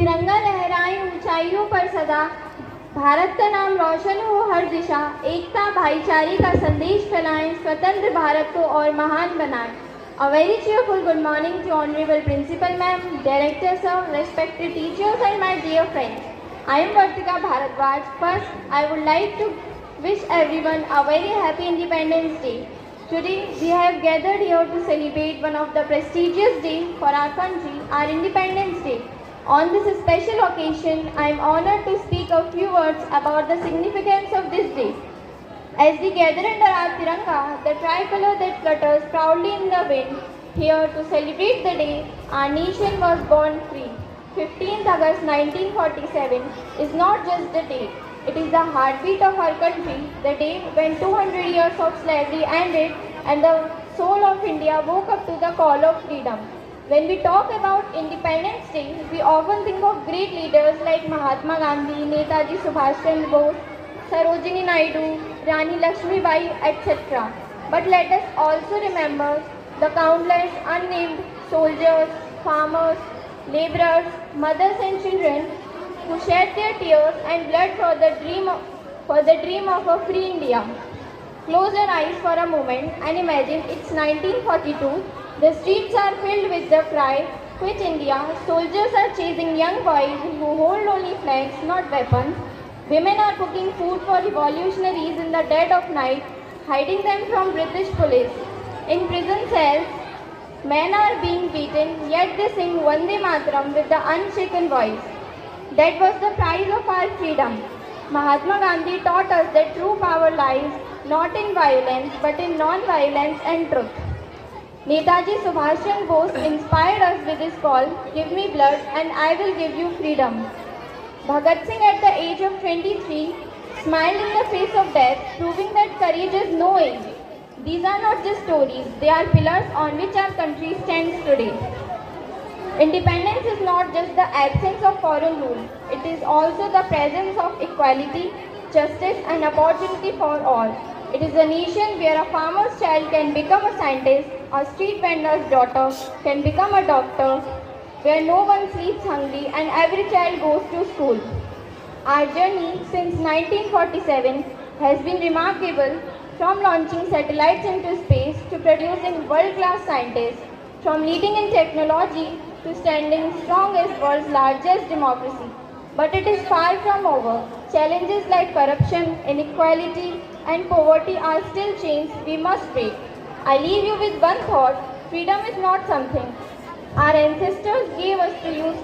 तिरंगा लहराए ऊंचाइयों पर सदा, भारत का नाम रोशन हो हर दिशा, एकता भाईचारे का संदेश फैलाएं, स्वतंत्र भारत को और महान बनाएं। A very cheerful good morning to Honorable Principal Ma'am, Director Sir, respected teachers and my dear friends. I am Vartika Bharadwaj. First, I would like to wish everyone a very happy Independence Day. Today, we have gathered here to celebrate one of the prestigious days for our country, our Independence Day. On this special occasion, I am honored to speak a few words about the significance of this day. As we gather under our Tiranga, the tricolor that flutters proudly in the wind, here to celebrate the day our nation was born free. 15th August 1947 is not just the date, it is the heartbeat of our country, the day when 200 years of slavery ended and the soul of India woke up to the call of freedom. When we talk about Independence Day, we often think of great leaders like Mahatma Gandhi, Netaji Subhash Chandra Bose, Sarojini Naidu, Rani Lakshmibai, etc. But let us also remember the countless unnamed soldiers, farmers, laborers, mothers and children who shed their tears and blood for the dream of a free India. Close your eyes for a moment and imagine it's 1942. The streets are filled with the cry, "Quit India." Soldiers are chasing young boys who hold only flags, not weapons. Women are cooking food for revolutionaries in the dead of night, hiding them from British police. In prison cells, men are being beaten, yet they sing Vande Mataram with the unshaken voice. That was the price of our freedom. Mahatma Gandhi taught us that true power lies not in violence but in non-violence and truth. Netaji Subhash Chandra Bose inspired us with his call, "Give me blood and I will give you freedom." Bhagat Singh at the age of 23 smiled in the face of death, proving that courage has no age. These are not just stories, they are pillars on which our country stands today. Independence is not just the absence of foreign rule, it is also the presence of equality, justice and opportunity for all. It is a nation where a farmer's child can become a scientist, a street vendor's daughter can become a doctor, where no one sleeps hungry and every child goes to school. Our journey since 1947 has been remarkable, from launching satellites into space to producing world-class scientists, from leading in technology to standing strong as world's largest democracy. But it is far from over. Challenges like corruption, inequality, and poverty are still chains we must break. I leave you with one thought: freedom is not something our ancestors gave us to use